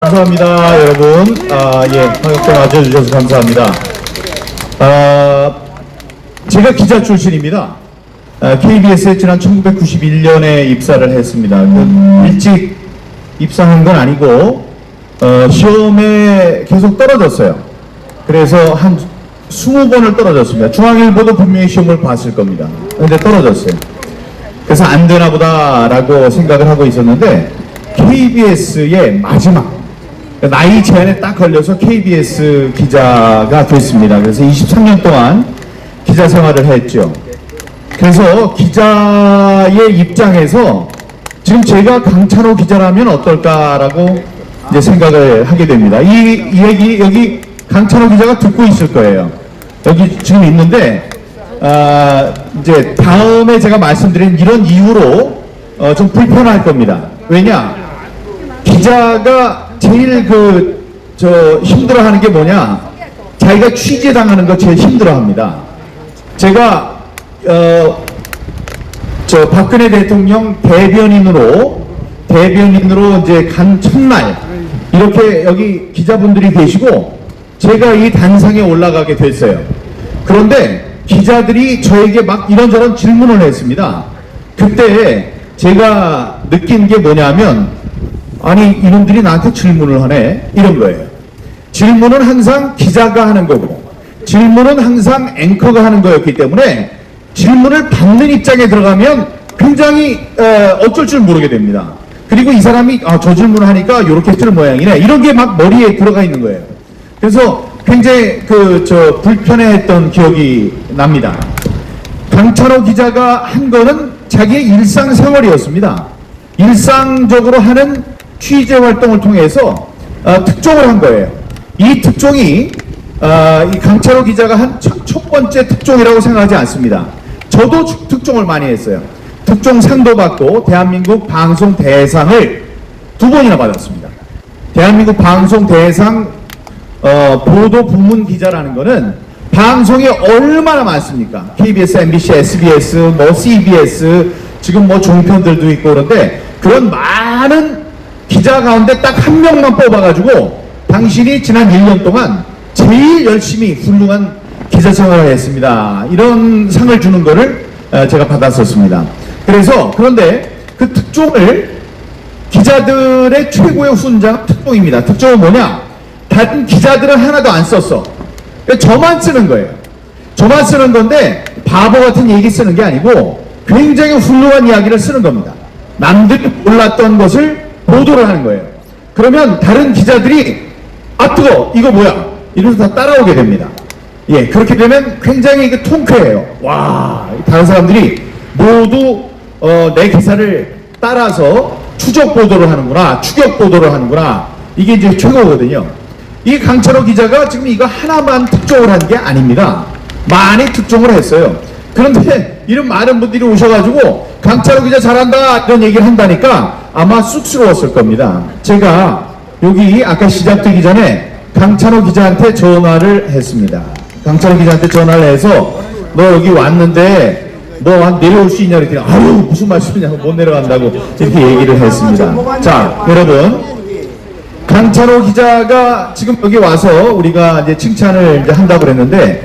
감사합니다, 여러분. 방역대 맞아주셔서 감사합니다. 제가 기자 출신입니다. KBS에 지난 1991년에 입사를 했습니다. 일찍 입사한 건 아니고, 시험에 계속 떨어졌어요. 그래서 한 20번을 떨어졌습니다. 중앙일보도 분명히 시험을 봤을 겁니다. 근데 떨어졌어요. 그래서 안 되나 보다라고 생각을 하고 있었는데, KBS의 마지막, 나이 제한에 딱 걸려서 KBS 기자가 됐습니다. 그래서 23년 동안 기자 생활을 했죠. 그래서 기자의 입장에서 지금 제가 강찬호 기자라면 어떨까라고 이제 생각을 하게 됩니다. 이 얘기 여기 강찬호 기자가 듣고 있을 거예요. 여기 지금 있는데, 이제 다음에 제가 말씀드린 이런 이유로 좀 불편할 겁니다. 왜냐? 기자가 제일 힘들어하는 게 뭐냐? 자기가 취재당하는 거 제일 힘들어합니다. 제가 박근혜 대통령 대변인으로 이제 간 첫날 이렇게 여기 기자분들이 계시고 제가 이 단상에 올라가게 됐어요. 그런데 기자들이 저에게 막 이런저런 질문을 했습니다. 그때 제가 느낀 게 뭐냐면, 아니 이놈들이 나한테 질문을 하네, 이런 거예요. 질문은 항상 기자가 하는 거고 질문은 항상 앵커가 하는 거였기 때문에 질문을 받는 입장에 들어가면 굉장히 어쩔 줄 모르게 됩니다. 그리고 이 사람이 저 질문을 하니까 이렇게 쓸 모양이네, 이런 게 막 머리에 들어가 있는 거예요. 그래서 굉장히 불편해했던 기억이 납니다. 강찬호 기자가 한 거는 자기의 일상생활이었습니다. 일상적으로 하는 취재 활동을 통해서 특종을 한 거예요. 이 특종이 이 강찬호 기자가 한 첫 번째 특종이라고 생각하지 않습니다. 저도 특종을 많이 했어요. 특종상도 받고 대한민국 방송 대상을 2번이나 받았습니다. 대한민국 방송 대상 보도 부문 기자라는 거는 방송이 얼마나 많습니까? KBS, MBC, SBS, CBS, 지금 종편들도 있고 그런데 그런 많은 기자 가운데 딱 한 명만 뽑아가지고 당신이 지난 1년 동안 제일 열심히 훌륭한 기자 생활을 했습니다, 이런 상을 주는 거를 제가 받았었습니다. 그런데 그 특종을 기자들의 최고의 훈장 특종입니다. 특종은 뭐냐? 다른 기자들은 하나도 안 썼어. 저만 쓰는 거예요. 저만 쓰는 건데 바보 같은 얘기 쓰는 게 아니고 굉장히 훌륭한 이야기를 쓰는 겁니다. 남들이 몰랐던 것을 보도를 하는 거예요. 그러면 다른 기자들이 뜨거, 이거 뭐야? 이러면서 다 따라오게 됩니다. 그렇게 되면 굉장히 통쾌해요. 와, 다른 사람들이 모두 내 기사를 따라서 추적 보도를 하는구나, 추격 보도를 하는구나, 이게 이제 최고거든요. 이 강찬호 기자가 지금 이거 하나만 특종을 한 게 아닙니다. 많이 특종을 했어요. 그런데 이런 많은 분들이 오셔가지고 강찬호 기자 잘한다 이런 얘기를 한다니까 아마 쑥스러웠을 겁니다. 제가 여기 아까 시작되기 전에 강찬호 기자한테 전화를 했습니다. 강찬호 기자한테 전화를 해서 너 여기 왔는데 너 내려올 수 있냐 그랬더니 아유 무슨 말씀이냐고, 못 내려간다고 이렇게 얘기를 했습니다. 자, 여러분, 강찬호 기자가 지금 여기 와서 우리가 이제 칭찬을 이제 한다고 그랬는데,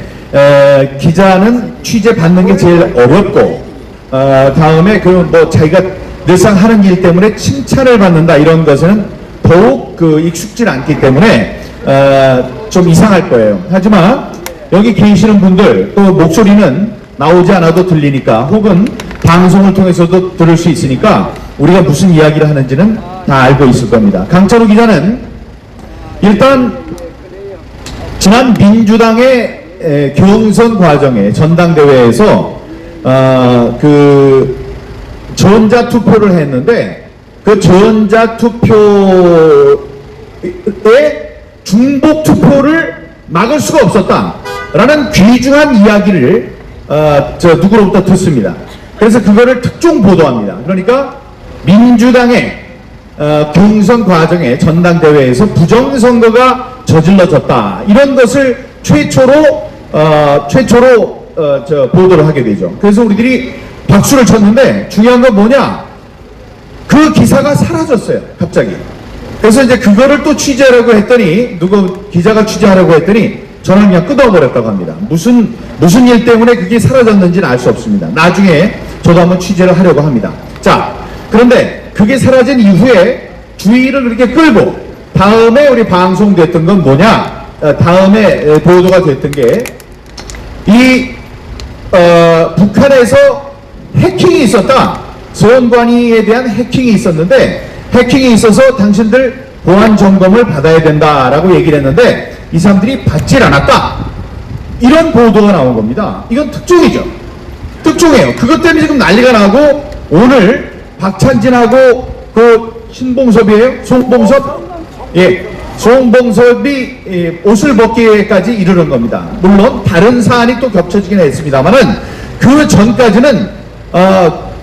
기자는 취재 받는 게 제일 어렵고, 다음에 자기가 늘상 하는 일 때문에 칭찬을 받는다 이런 것은 더욱 익숙지 않기 때문에 좀 이상할 거예요. 하지만 여기 계시는 분들 또 목소리는 나오지 않아도 들리니까, 혹은 방송을 통해서도 들을 수 있으니까 우리가 무슨 이야기를 하는지는 다 알고 있을 겁니다. 강찬호 기자는 일단 지난 민주당의 경선 과정에 전당대회에서 전자투표를 했는데 그 전자투표에 중복투표를 막을 수가 없었다라는 귀중한 이야기를 누구로부터 듣습니다. 그래서 그거를 특종 보도합니다. 그러니까 민주당의 경선 과정에 전당대회에서 부정선거가 저질러졌다, 이런 것을 최초로 보도를 하게 되죠. 그래서 우리들이 박수를 쳤는데 중요한 건 뭐냐? 그 기사가 사라졌어요, 갑자기. 그래서 이제 그거를 또 취재하려고 했더니, 누구 기자가 취재하려고 했더니 전화 그냥 끊어버렸다고 합니다. 무슨 일 때문에 그게 사라졌는지는 알 수 없습니다. 나중에 저도 한번 취재를 하려고 합니다. 자, 그런데 그게 사라진 이후에 주의를 그렇게 끌고 다음에 우리 방송됐던 건 뭐냐? 다음에 보도가 됐던 게 북한에서 해킹이 있었다. 서원관이에 대한 해킹이 있었는데, 해킹이 있어서 당신들 보안 점검을 받아야 된다라고 얘기를 했는데 이 사람들이 받질 않았다. 이런 보도가 나온 겁니다. 이건 특종이죠. 특종이에요. 그것 때문에 지금 난리가 나고, 오늘 박찬진하고 그 신봉섭이에요? 송봉섭? 예. 송봉섭이 옷을 벗기까지 이르는 겁니다. 물론 다른 사안이 또 겹쳐지긴 했습니다만은 그 전까지는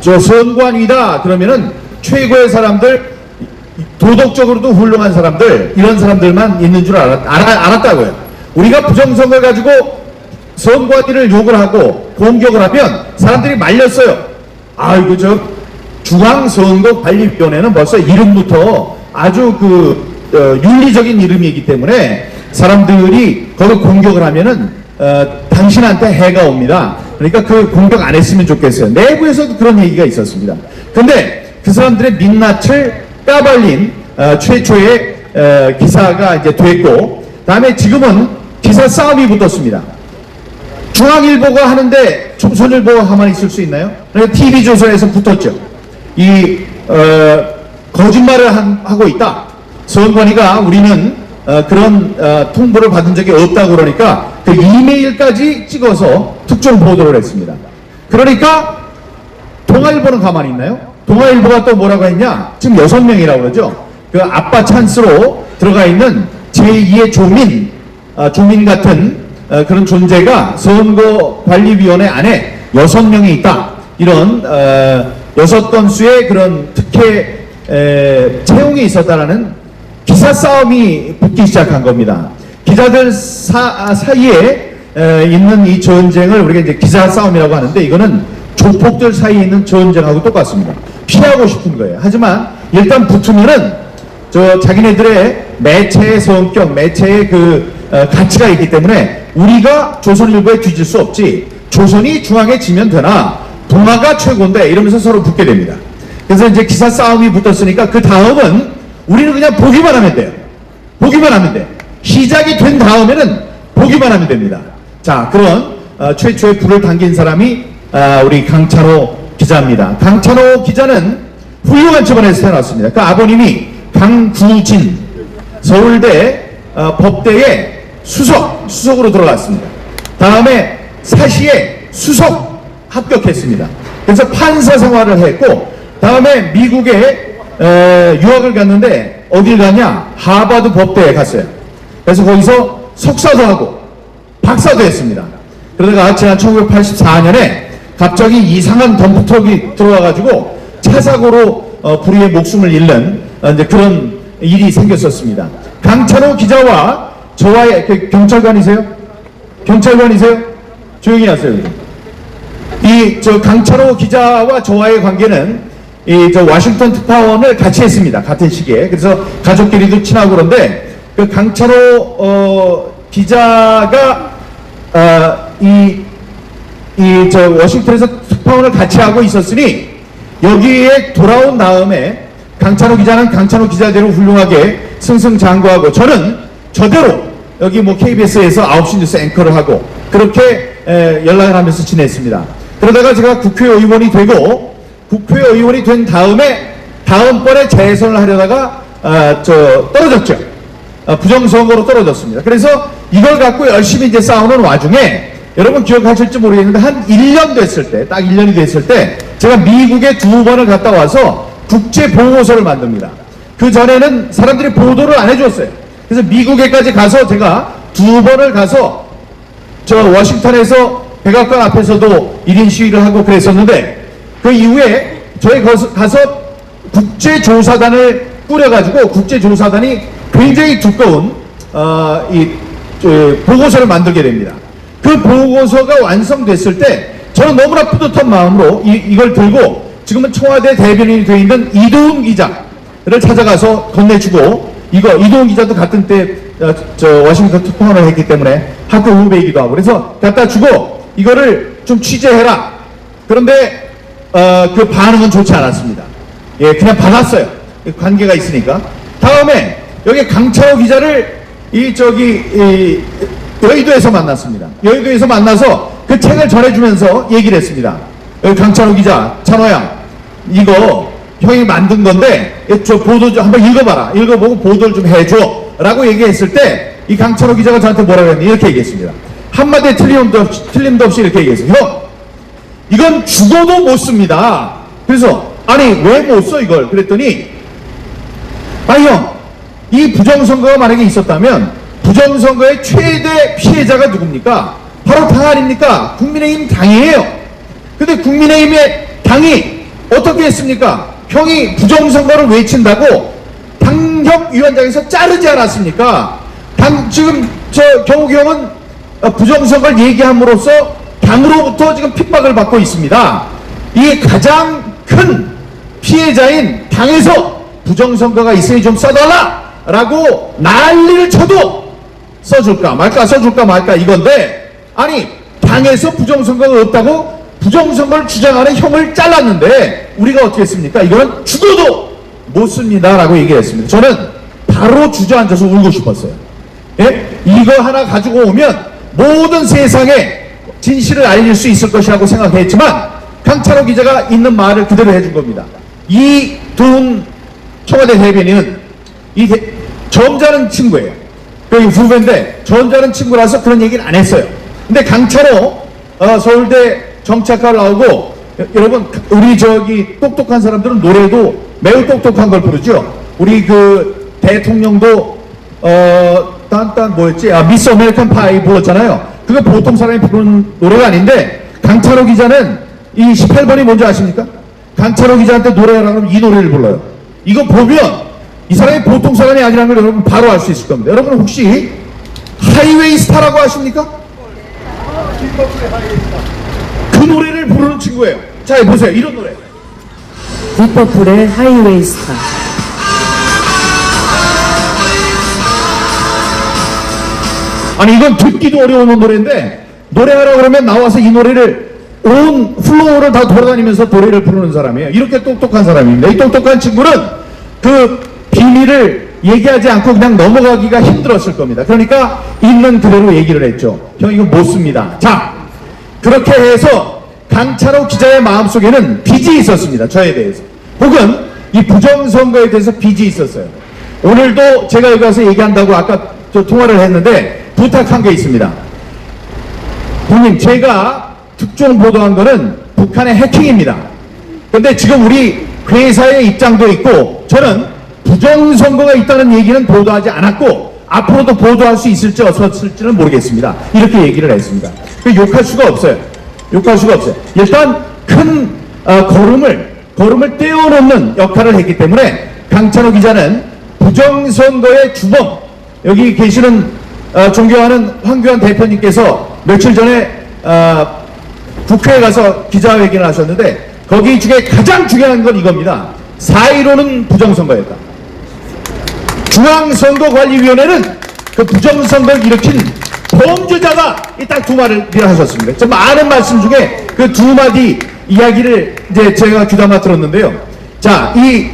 저 선관위다 그러면은 최고의 사람들, 도덕적으로도 훌륭한 사람들, 이런 사람들만 있는 줄 알았다고요. 우리가 부정선거를 가지고 선관위를 욕을 하고 공격을 하면 사람들이 말렸어요. 아이고 저 중앙선거관리위원회는 벌써 이름부터 아주 윤리적인 이름이기 때문에 사람들이 거기 공격을 하면은 당신한테 해가 옵니다. 그러니까 그 공격 안 했으면 좋겠어요. 내부에서도 그런 얘기가 있었습니다. 근데 그 사람들의 민낯을 까발린 최초의 기사가 이제 됐고, 다음에 지금은 기사 싸움이 붙었습니다. 중앙일보가 하는데 조선일보가 가만히 있을 수 있나요? 그러니까 TV조선에서 붙었죠. 거짓말을 하고 있다. 서원관이가 우리는 그런 통보를 받은 적이 없다고 그러니까 그 이메일까지 찍어서 특종 보도를 했습니다. 그러니까 동아일보는 가만히 있나요? 동아일보가 또 뭐라고 했냐? 지금 6명이라고 그러죠. 그 아빠 찬스로 들어가 있는 제2의 조민 같은 그런 존재가 선거관리위원회 안에 6명이 있다. 이런 6건수의 그런 특혜 채용이 있었다라는 기사 싸움이 붙기 시작한 겁니다. 기자들 사이에 있는 이 전쟁을 우리가 이제 기사 싸움이라고 하는데, 이거는 조폭들 사이에 있는 전쟁하고 똑같습니다. 피하고 싶은 거예요. 하지만 일단 붙으면은 자기네들의 매체의 성격, 매체의 가치가 있기 때문에 우리가 조선일보에 뒤질 수 없지, 조선이 중앙에 지면 되나, 동아가 최고인데 이러면서 서로 붙게 됩니다. 그래서 이제 기사 싸움이 붙었으니까 그 다음은 우리는 그냥 보기만 하면 돼요. 보기만 하면 돼. 시작이 된 다음에는 보기만 하면 됩니다. 자, 그런 최초의 불을 당긴 사람이 우리 강찬호 기자입니다. 강찬호 기자는 훌륭한 집안에서 태어났습니다. 그 아버님이 강구진, 서울대 법대의 수석으로 들어갔습니다. 다음에 사시에 수석 합격했습니다. 그래서 판사 생활을 했고, 다음에 미국에 유학을 갔는데 어딜 가냐? 하버드 법대에 갔어요. 그래서 거기서 석사도 하고 박사도 했습니다. 그러다가 지난 1984년에 갑자기 이상한 덤프트럭이 들어와가지고 차 사고로 불의의 목숨을 잃는 이제 그런 일이 생겼었습니다. 강찬호 기자와 저와의 경찰관이세요? 경찰관이세요? 조용히 하세요. 강찬호 기자와 저와의 관계는 워싱턴 특파원을 같이 했습니다. 같은 시기에. 그래서 가족끼리도 친하고 그런데 그 강찬호 기자가 워싱턴에서 특파원을 같이 하고 있었으니 여기에 돌아온 다음에 강찬호 기자는 강찬호 기자대로 훌륭하게 승승장구하고, 저는 저대로 여기 KBS에서 9시 뉴스 앵커를 하고 그렇게 연락을 하면서 지냈습니다. 그러다가 제가 국회의원이 되고, 국회의원이 된 다음에 다음번에 재선을 하려다가 떨어졌죠. 부정선거로 떨어졌습니다. 그래서 이걸 갖고 열심히 이제 싸우는 와중에, 여러분 기억하실지 모르겠는데 한 1년 됐을 때, 딱 1년이 됐을 때 제가 미국에 2번을 갔다 와서 국제보고서를 만듭니다. 그 전에는 사람들이 보도를 안 해줬어요. 그래서 미국에까지 가서 제가 2번을 가서 워싱턴에서 백악관 앞에서도 1인 시위를 하고 그랬었는데, 그 이후에 저희 가서 국제조사단을 꾸려가지고 국제조사단이 굉장히 두꺼운 보고서를 만들게 됩니다. 그 보고서가 완성됐을 때 저는 너무나 뿌듯한 마음으로 이걸 들고 지금은 청와대 대변인이 되어 있는 이도훈 기자를 찾아가서 건네주고 이동훈 기자도 같은 때 워싱턴 특파원을 했기 때문에 학교 후배이기도 하고 그래서 갖다 주고 이거를 좀 취재해라. 그런데 그 반응은 좋지 않았습니다. 예, 그냥 받았어요. 관계가 있으니까. 다음에 여기 강철호 기자를 여의도에서 만났습니다. 여의도에서 만나서 그 책을 전해주면서 얘기를 했습니다. 여기 강철호 기자, 찬호야, 이거 형이 만든 건데 저 보도 좀 한번 읽어봐라. 읽어보고 보도를 좀 해줘. 라고 얘기했을 때 이 강철호 기자가 저한테 뭐라고 했니? 이렇게 얘기했습니다. 한마디에 틀림도 없이 이렇게 얘기했어요. 형, 이건 죽어도 못 씁니다. 그래서 아니 왜 못 써 이걸? 그랬더니 아니 형, 이 부정선거가 만약에 있었다면 부정선거의 최대 피해자가 누굽니까? 바로 당 아닙니까? 국민의힘 당이에요. 근데 국민의힘의 당이 어떻게 했습니까? 형이 부정선거를 외친다고 당협위원장에서 자르지 않았습니까? 지금 경욱이 형은 부정선거를 얘기함으로써 당으로부터 지금 핍박을 받고 있습니다. 이 가장 큰 피해자인 당에서 부정선거가 있으니 좀 써달라! 라고 난리를 쳐도 써줄까 말까 이건데, 아니 당에서 부정선거가 없다고 부정선거를 주장하는 형을 잘랐는데 우리가 어떻게 했습니까? 이거는 죽어도 못 씁니다 라고 얘기를 했습니다. 저는 바로 주저앉아서 울고 싶었어요. 예? 이거 하나 가지고 오면 모든 세상에 진실을 알릴 수 있을 것이라고 생각했지만 강찬호 기자가 있는 말을 그대로 해준 겁니다. 이동훈 청와대 대변인은 점잖은 친구예요. 여기 후배인데 점잖은 친구라서 그런 얘기를 안 했어요. 근데 강찬호 서울대 정치학과를 나오고, 여러분 우리 똑똑한 사람들은 노래도 매우 똑똑한 걸 부르죠. 우리 그 대통령도 뭐였지? 미스 아메리칸 파이 불렀잖아요. 그거 보통 사람이 부르는 노래가 아닌데 강찬호 기자는 이 18번이 뭔지 아십니까? 강찬호 기자한테 노래하라고 하면 이 노래를 불러요. 이거 보면 이 사람이 보통 사람이 아니라는 걸 여러분 바로 알 수 있을 겁니다. 여러분 혹시 하이웨이 스타라고 아십니까? 그 노래를 부르는 친구예요. 자, 보세요. 이런 노래. 딥퍼플의 하이웨이 스타. 아니 이건 듣기도 어려운 노래인데 노래하라 그러면 나와서 이 노래를 온 플로어를 다 돌아다니면서 노래를 부르는 사람이에요. 이렇게 똑똑한 사람입니다. 이 똑똑한 친구는 그 비밀을 얘기하지 않고 그냥 넘어가기가 힘들었을 겁니다. 그러니까 있는 그대로 얘기를 했죠. 형 이거 못 씁니다. 자, 그렇게 해서 강찬호 기자의 마음속에는 빚이 있었습니다. 저에 대해서. 혹은 이 부정선거에 대해서 빚이 있었어요. 오늘도 제가 여기 와서 얘기한다고 아까 통화를 했는데 부탁한 게 있습니다. 형님, 제가 특종 보도한 거는 북한의 해킹입니다. 근데 지금 우리 회사의 입장도 있고 저는 부정선거가 있다는 얘기는 보도하지 않았고 앞으로도 보도할 수 있을지 없을지는 모르겠습니다. 이렇게 얘기를 했습니다. 욕할 수가 없어요. 일단 큰 걸음을 떼어놓는 역할을 했기 때문에 강찬호 기자는 부정선거의 주범, 여기 계시는 존경하는 황교안 대표님께서 며칠 전에 국회에 가서 기자회견을 하셨는데 거기 중에 가장 중요한 건 이겁니다. 4.15는 부정선거였다. 중앙선거관리위원회는 그 부정선거를 일으킨 범죄자가 딱 두 마디를 하셨습니다. 좀 많은 말씀 중에 그 두 마디 이야기를 이제 제가 귀담아 들었는데요. 자, 이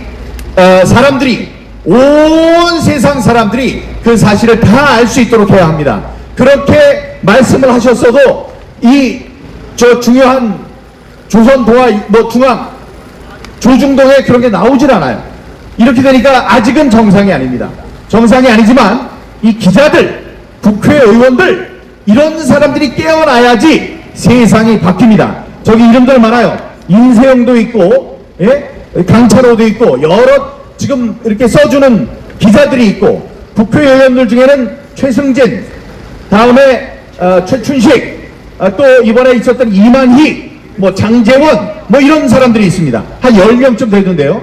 사람들이, 온 세상 사람들이 그 사실을 다 알 수 있도록 해야 합니다. 그렇게 말씀을 하셨어도 중요한 조선 동아 중앙 조중동에 그런 게 나오질 않아요. 이렇게 되니까 아직은 정상이 아닙니다. 정상이 아니지만 이 기자들, 국회의원들, 이런 사람들이 깨어나야지 세상이 바뀝니다. 저기 이름들 많아요. 인세영도 있고, 예? 강철호도 있고, 여러 지금 이렇게 써주는 기자들이 있고, 국회의원들 중에는 최승진, 다음에 최춘식, 또 이번에 있었던 이만희, 장재원, 이런 사람들이 있습니다. 한 10명쯤 되던데요.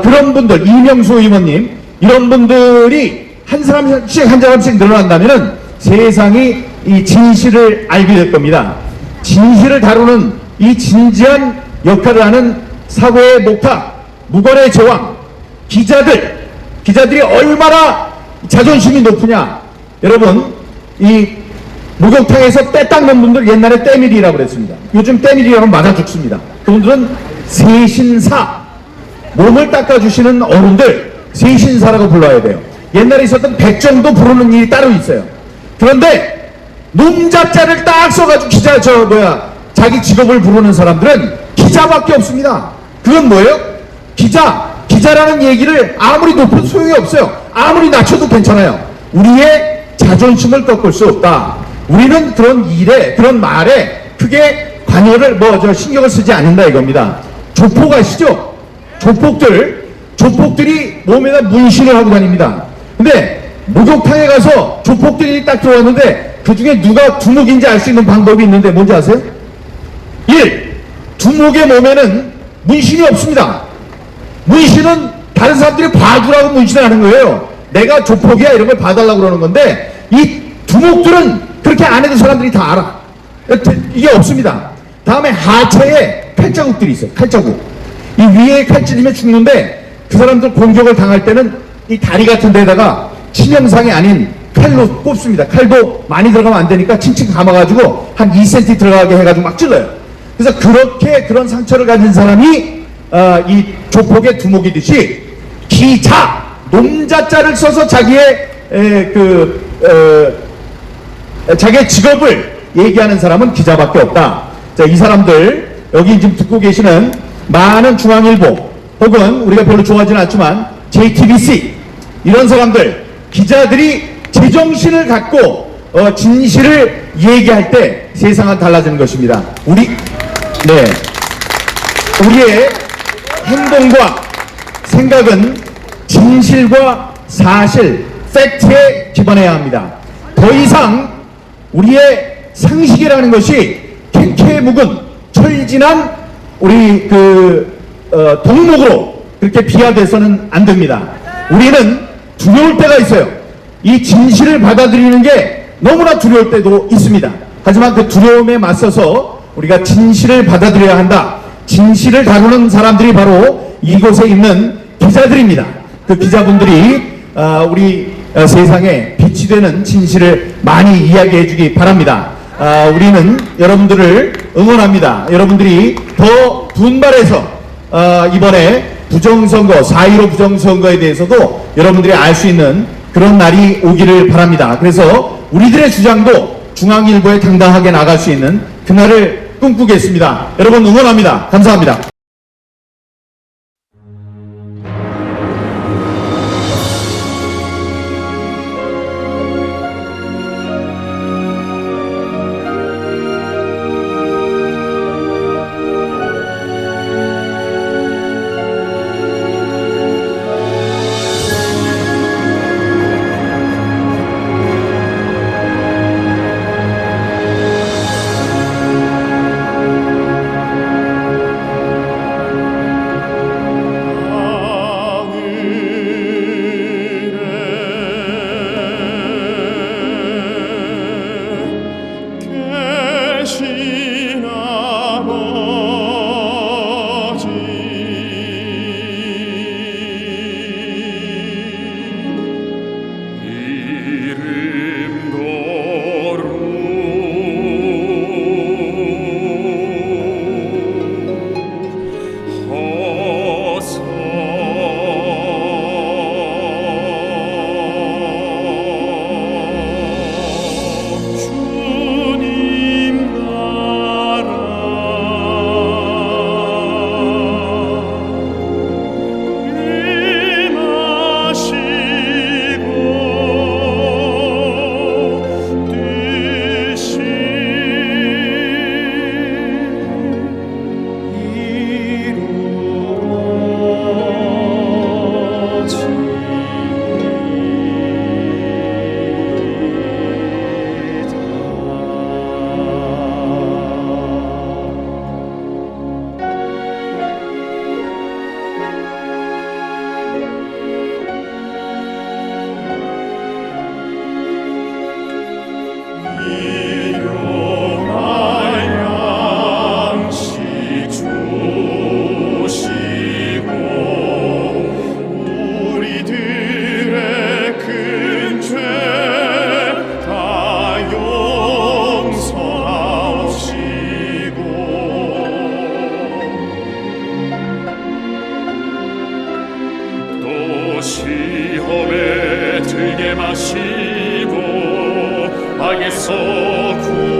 그런 분들, 이명수 의원님, 이런 분들이 한 사람씩 늘어난다면은 세상이 이 진실을 알게 될 겁니다. 진실을 다루는 이 진지한 역할을 하는 사고의 목탁, 무관의 제왕, 기자들 기자들이 얼마나 자존심이 높으냐. 여러분, 이 목욕탕에서 때 닦는 분들 옛날에 때밀이라고 그랬습니다. 요즘 때밀이라고 맞아 죽습니다. 그분들은 세신사, 몸을 닦아주시는 어른들 세신사라고 불러야 돼요. 옛날에 있었던 백정도 부르는 일이 따로 있어요. 그런데 놈자자를 딱 써가지고 자기 직업을 부르는 사람들은 기자밖에 없습니다. 그건 뭐예요? 기자라는 얘기를 아무리 높여도 소용이 없어요. 아무리 낮춰도 괜찮아요. 우리의 자존심을 꺾을 수 없다. 우리는 그런 일에, 그런 말에 크게 관여를, 신경을 쓰지 않는다 이겁니다. 조폭 아시죠? 조폭들이 몸에다 문신을 하고 다닙니다. 근데 목욕탕에 가서 조폭들이 딱 들어왔는데 그 중에 누가 두목인지 알 수 있는 방법이 있는데 뭔지 아세요? 1. 두목의 몸에는 문신이 없습니다. 문신은 다른 사람들이 봐주라고 문신을 하는 거예요. 내가 조폭이야 이런 걸 봐달라고 그러는 건데 이 두목들은 그렇게 안 해도 사람들이 다 알아. 이게 없습니다. 다음에 하체에 칼자국들이 있어요. 칼자국. 이 위에 칼찔리면 죽는데 그 사람들 공격을 당할 때는 이 다리 같은 데다가 치명상이 아닌 칼로 꼽습니다. 칼도 많이 들어가면 안 되니까 칭칭 감아가지고 한 2cm 들어가게 해가지고 막 찔러요. 그래서 그런 상처를 가진 사람이 이 조폭의 두목이듯이 기자, 놈자자를 써서 자기의 직업을 얘기하는 사람은 기자밖에 없다. 자, 이 사람들 여기 지금 듣고 계시는 많은 중앙일보 혹은 우리가 별로 좋아하지는 않지만 JTBC 이런 사람들 기자들이 제정신을 갖고 진실을 얘기할 때 세상은 달라지는 것입니다. 우리의 행동과 생각은 진실과 사실, 팩트에 기반해야 합니다. 더 이상 우리의 상식이라는 것이 캔캐 묵은 철진한 우리 덕목으로 그렇게 비하돼서는 안 됩니다. 우리는 두려울 때가 있어요. 이 진실을 받아들이는 게 너무나 두려울 때도 있습니다. 하지만 그 두려움에 맞서서 우리가 진실을 받아들여야 한다. 진실을 다루는 사람들이 바로 이곳에 있는 기자들입니다. 그 기자분들이 우리 세상에 빛이 되는 진실을 많이 이야기해 주기 바랍니다. 우리는 여러분들을 응원합니다. 여러분들이 더 분발해서 이번에 부정선거, 4.15 부정선거에 대해서도 여러분들이 알 수 있는 그런 날이 오기를 바랍니다. 그래서 우리들의 주장도 중앙일보에 당당하게 나갈 수 있는 그날을 꿈꾸겠습니다. 여러분 응원합니다. 감사합니다. 땅에서